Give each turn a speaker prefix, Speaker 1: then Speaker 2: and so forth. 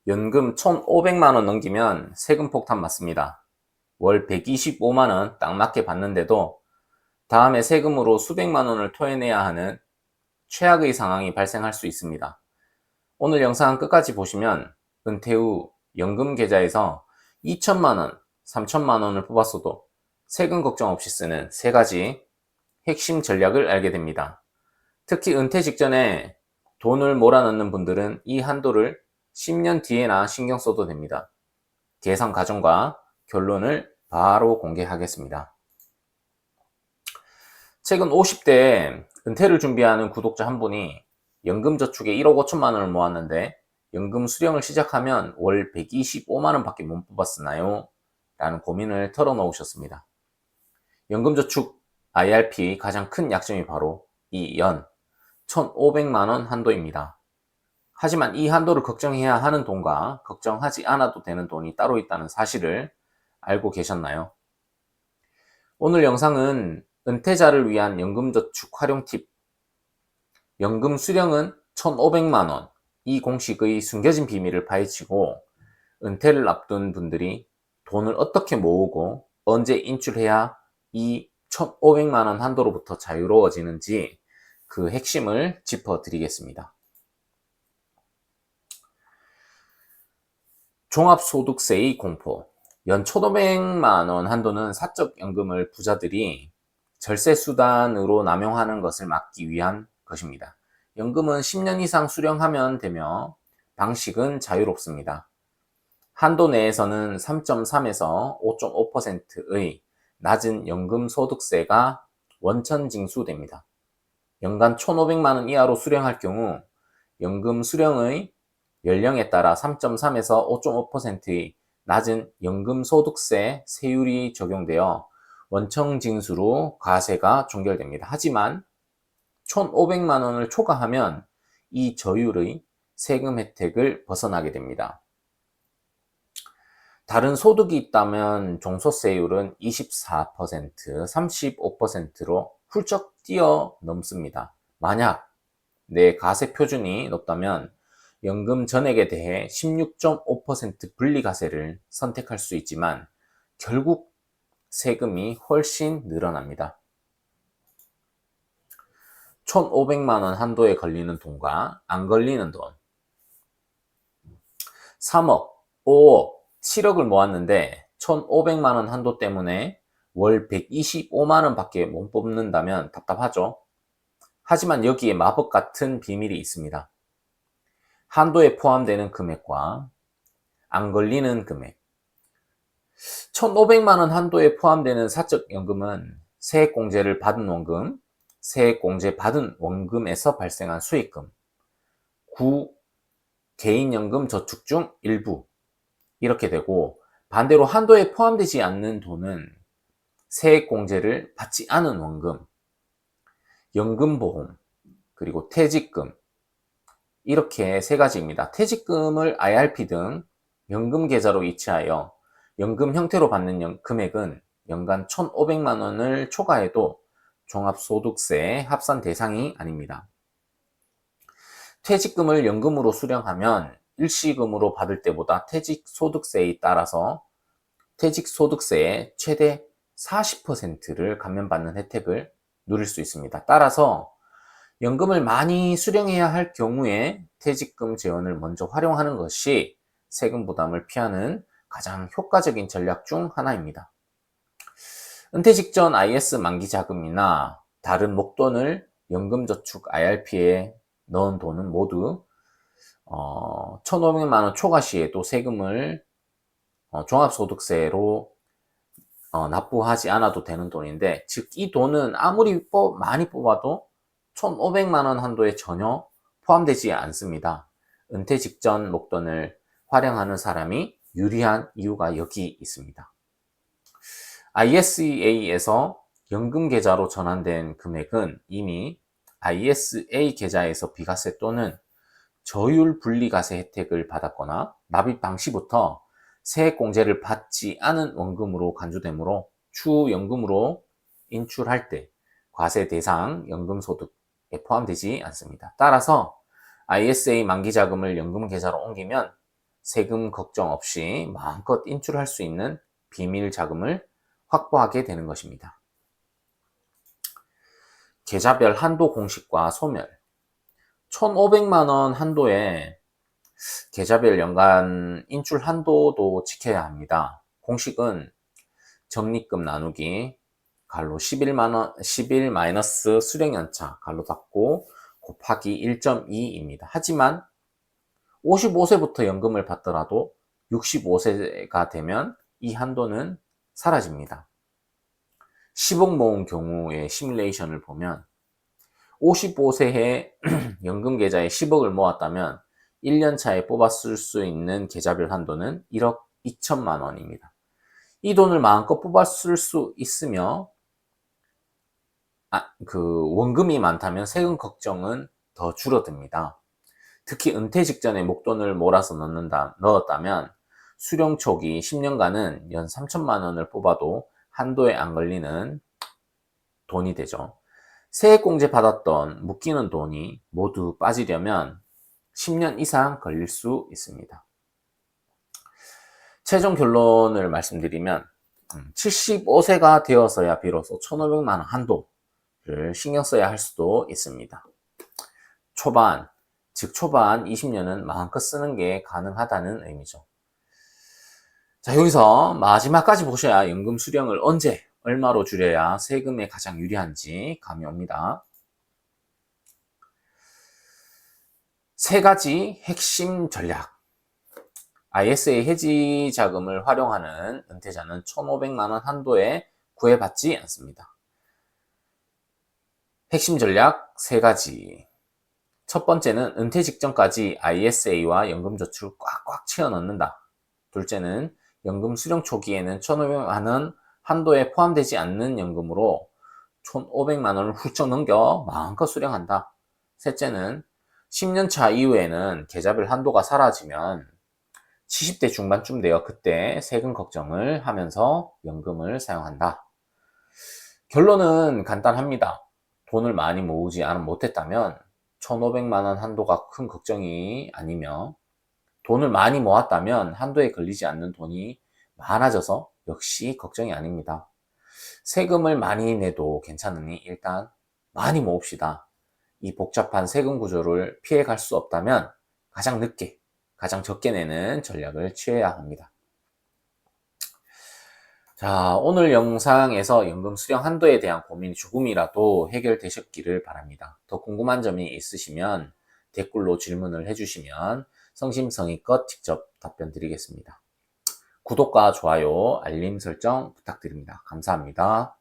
Speaker 1: 연금 1,500만원 넘기면 세금 폭탄 맞습니다. 월 125만원 딱 맞게 받는데도 다음에 세금으로 수백만원을 토해내야 하는 최악의 상황이 발생할 수 있습니다. 오늘 영상 끝까지 보시면 은퇴 후 연금 계좌에서 2천만원, 3천만원을 뽑았어도 세금 걱정 없이 쓰는 3가지 핵심 전략을 알게 됩니다. 특히 은퇴 직전에 돈을 몰아넣는 분들은 이 한도를 10년 뒤에나 신경 써도 됩니다. 계산 과정과 결론을 바로 공개하겠습니다. 최근 50대에 은퇴를 준비하는 구독자 한 분이 연금저축에 1억 5천만 원을 모았는데 연금 수령을 시작하면 월 125만 원 밖에 못 뽑았으나요? 라는 고민을 털어놓으셨습니다. 연금저축 IRP 가장 큰 약점이 바로 이 연 1,500만 원 한도입니다. 하지만 이 한도를 걱정해야 하는 돈과 걱정하지 않아도 되는 돈이 따로 있다는 사실을 알고 계셨나요? 오늘 영상은 은퇴자를 위한 연금저축 활용 팁, 연금 수령은 1,500만 원, 이 공식의 숨겨진 비밀을 파헤치고 은퇴를 앞둔 분들이 돈을 어떻게 모으고 언제 인출해야 이 1,500만 원 한도로부터 자유로워지는지 그 핵심을 짚어드리겠습니다. 종합소득세의 공포. 연 1,500만 원 한도는 사적연금을 부자들이 절세수단으로 남용하는 것을 막기 위한 것입니다. 연금은 10년 이상 수령하면 되며 방식은 자유롭습니다. 한도 내에서는 3.3에서 5.5%의 낮은 연금소득세가 원천 징수됩니다. 연간 1,500만 원 이하로 수령할 경우 연금 수령의 연령에 따라 3.3에서 5.5%의 낮은 연금소득세 세율이 적용되어 원청 징수로 과세가 종결됩니다. 하지만 1,500만 원을 초과하면 이 저율의 세금 혜택을 벗어나게 됩니다. 다른 소득이 있다면 종소세율은 24%, 35%로 훌쩍 뛰어넘습니다. 만약 내 과세 표준이 높다면 연금 전액에 대해 16.5% 분리과세를 선택할 수 있지만 결국 세금이 훨씬 늘어납니다. 1,500만 원 한도에 걸리는 돈과 안 걸리는 돈. 3억, 5억, 7억을 모았는데 1,500만 원 한도 때문에 월 125만 원 밖에 못 뽑는다면 답답하죠. 하지만 여기에 마법 같은 비밀이 있습니다. 한도에 포함되는 금액과 안 걸리는 금액. 1,500만 원 한도에 포함되는 사적연금은 세액공제를 받은 원금, 세액공제 받은 원금에서 발생한 수익금, 개인연금 저축 중 일부 이렇게 되고, 반대로 한도에 포함되지 않는 돈은 세액공제를 받지 않은 원금, 연금보험, 그리고 퇴직금, 이렇게 3가지입니다. 퇴직금을 IRP 등 연금계좌로 이체하여 연금 형태로 받는 금액은 연간 1,500만 원을 초과해도 종합소득세 합산 대상이 아닙니다. 퇴직금을 연금으로 수령하면 일시금으로 받을 때보다 퇴직소득세에 따라서 퇴직소득세의 최대 40%를 감면받는 혜택을 누릴 수 있습니다. 따라서 연금을 많이 수령해야 할 경우에 퇴직금 재원을 먼저 활용하는 것이 세금 부담을 피하는 가장 효과적인 전략 중 하나입니다. 은퇴 직전 IS 만기 자금이나 다른 목돈을 연금저축 IRP에 넣은 돈은 모두 1,500만 원 초과 시에도 세금을 종합소득세로 납부하지 않아도 되는 돈인데, 즉 이 돈은 아무리 많이 뽑아도 1,500만 원 한도에 전혀 포함되지 않습니다. 은퇴 직전 목돈을 활용하는 사람이 유리한 이유가 여기 있습니다. ISA에서 연금 계좌로 전환된 금액은 이미 ISA 계좌에서 비과세 또는 저율 분리과세 혜택을 받았거나 납입 당시부터 세액공제를 받지 않은 원금으로 간주되므로 추후 연금으로 인출할 때 과세 대상 연금소득에 포함되지 않습니다. 따라서 ISA 만기자금을 연금 계좌로 옮기면 세금 걱정 없이 마음껏 인출할 수 있는 비밀 자금을 확보하게 되는 것입니다. 계좌별 한도 공식과 소멸. 1,500만 원 한도에 계좌별 연간 인출 한도도 지켜야 합니다. 공식은 적립금 나누기 갈로 11 마이너스 수령연차 갈로 닫고 곱하기 1.2입니다. 하지만 55세부터 연금을 받더라도 65세가 되면 이 한도는 사라집니다. 10억 모은 경우의 시뮬레이션을 보면 55세에 연금 계좌에 10억을 모았다면 1년 차에 뽑았을 수 있는 계좌별 한도는 1억 2천만 원입니다. 이 돈을 마음껏 뽑았을 수 있으며 원금이 많다면 세금 걱정은 더 줄어듭니다. 특히 은퇴 직전에 목돈을 몰아서 넣었다면 수령 초기 10년간은 연 3천만 원을 뽑아도 한도에 안 걸리는 돈이 되죠. 세액공제 받았던 묶이는 돈이 모두 빠지려면 10년 이상 걸릴 수 있습니다. 최종 결론을 말씀드리면 75세가 되어서야 비로소 1,500만 원 한도를 신경 써야 할 수도 있습니다. 초반 20년은 마음껏 쓰는 게 가능하다는 의미죠. 자, 여기서 마지막까지 보셔야 연금 수령을 언제 얼마로 줄여야 세금에 가장 유리한지 감이 옵니다. 세 가지 핵심 전략. ISA 해지 자금을 활용하는 은퇴자는 1,500만 원 한도에 구애받지 않습니다. 핵심 전략 세 가지. 첫 번째는 은퇴 직전까지 ISA와 연금저축을 꽉꽉 채워 넣는다. 둘째는 연금 수령 초기에는 1,500만 원 한도에 포함되지 않는 연금으로 1,500만 원을 훌쩍 넘겨 마음껏 수령한다. 셋째는 10년 차 이후에는 계좌별 한도가 사라지면 70대 중반쯤 되어 그때 세금 걱정을 하면서 연금을 사용한다. 결론은 간단합니다. 돈을 많이 모으지 못했다면 1,500만 원 한도가 큰 걱정이 아니며 돈을 많이 모았다면 한도에 걸리지 않는 돈이 많아져서 역시 걱정이 아닙니다. 세금을 많이 내도 괜찮으니 일단 많이 모읍시다. 이 복잡한 세금 구조를 피해갈 수 없다면 가장 늦게, 가장 적게 내는 전략을 취해야 합니다. 자, 오늘 영상에서 연금 수령 한도에 대한 고민이 조금이라도 해결되셨기를 바랍니다. 더 궁금한 점이 있으시면 댓글로 질문을 해주시면 성심성의껏 직접 답변 드리겠습니다. 구독과 좋아요, 알림 설정 부탁드립니다. 감사합니다.